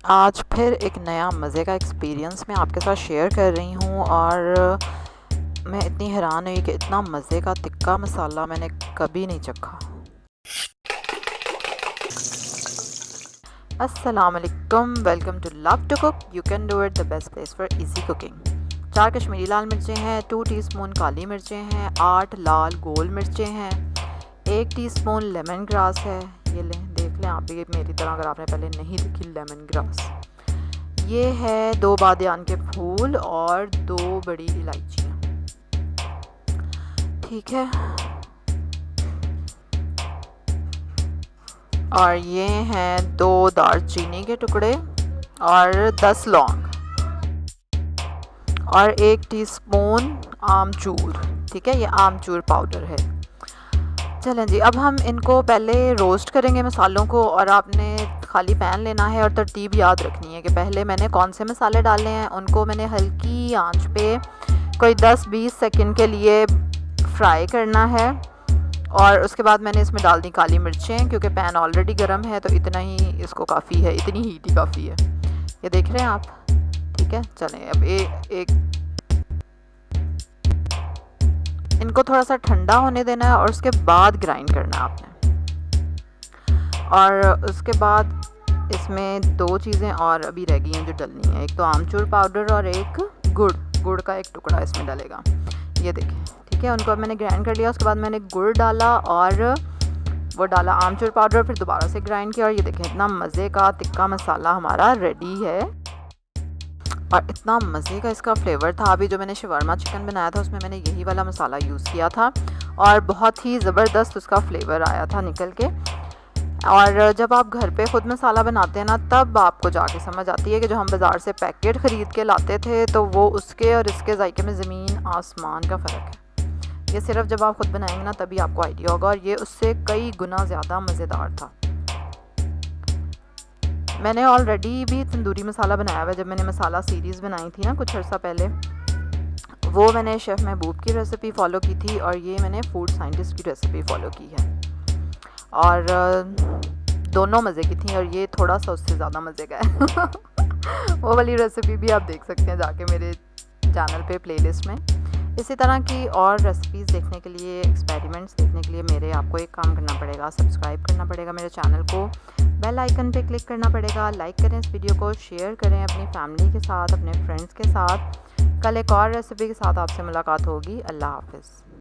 आज फिर एक नया मज़े का एक्सपीरियंस मैं आपके साथ शेयर कर रही हूँ और मैं इतनी हैरान हुई कि इतना मज़े का तिक्का मसाला मैंने कभी नहीं चखा। अस्सलाम वालेकुम, welcome to love to cook, you can do it, the best place for easy cooking. 4 Kashmiri लाल मिर्चें हैं, 2 टीस्पून काली मिर्चें हैं, 8 लाल गोल मिर्चें हैं, 1 टीस्पून लेमन ग्रास है। ये लें, देख लें आप भी मेरी तरह अगर आपने पहले नहीं देखी लेमन ग्रास। ये है 2 बादियान के फूल और 2 बड़ी इलायचियाँ। ठीक है, और ये हैं 2 दालचीनी के टुकड़े और 10 लौंग और 1 टीस्पून आमचूर। ठीक है, ये आमचूर पाउडर है। चलें जी, अब हम इनको पहले रोस्ट करेंगे मसालों को, और आपने खाली पैन लेना है और तरतीब याद रखनी है कि पहले मैंने कौन से मसाले डालने हैं। उनको मैंने हल्की आंच पे कोई 10-20 सेकंड के लिए फ्राई करना है, और उसके बाद मैंने इसमें डाल दी काली मिर्चें, क्योंकि पैन ऑलरेडी गर्म है तो इतना ही इसको काफ़ी है, इतनी हीट ही काफ़ी है। ये देख रहे हैं आप? ठीक है, चलें अब एक इनको थोड़ा सा ठंडा होने देना है और उसके बाद ग्राइंड करना है आपने। और उसके बाद इसमें 2 चीज़ें और अभी रह गई हैं जो डलनी है, एक तो आमचूर पाउडर और एक गुड़ का एक टुकड़ा इसमें डलेगा। ये देखें, ठीक है, उनको अब मैंने ग्राइंड कर लिया। उसके बाद मैंने गुड़ डाला और वो डाला आमचूर पाउडर, फिर दोबारा से ग्राइंड किया, और ये देखें इतना मज़े का तिक्का मसाला हमारा रेडी है। और इतना मज़े का इसका फ्लेवर था। अभी जो मैंने शवरमा चिकन बनाया था उसमें मैंने यही वाला मसाला यूज़ किया था, और बहुत ही ज़बरदस्त उसका फ्लेवर आया था निकल के। और जब आप घर पे ख़ुद मसाला बनाते हैं ना, तब आपको जाके समझ आती है कि जो हम बाज़ार से पैकेट ख़रीद के लाते थे तो वो उसके और इसके जायके में ज़मीन आसमान का फ़र्क है। ये सिर्फ जब आप ख़ुद बनाएंगे ना तभी आपको आइडिया होगा, और ये उससे कई गुना ज़्यादा मज़ेदार था। मैंने ऑलरेडी भी तंदूरी मसाला बनाया हुआ है, जब मैंने मसाला सीरीज़ बनाई थी ना कुछ अर्सा पहले, वो मैंने शेफ़ महबूब की रेसिपी फ़ॉलो की थी, और ये मैंने फूड साइंटिस्ट की रेसिपी फ़ॉलो की है, और दोनों मज़े की थी, और ये थोड़ा सा उससे ज़्यादा मज़े का है। वो वाली रेसिपी भी आप देख सकते हैं जाके मेरे चैनल पे प्लेलिस्ट में। इसी तरह की और रेसिपीज़ देखने के लिए, एक्सपेरिमेंट्स देखने के लिए मेरे आपको एक काम करना पड़ेगा, सब्सक्राइब करना पड़ेगा मेरे चैनल को, बेल आइकन पे क्लिक करना पड़ेगा, लाइक करें इस वीडियो को, शेयर करें अपनी फैमिली के साथ, अपने फ्रेंड्स के साथ। कल एक और रेसिपी के साथ आपसे मुलाकात होगी। अल्लाह हाफ़िज़।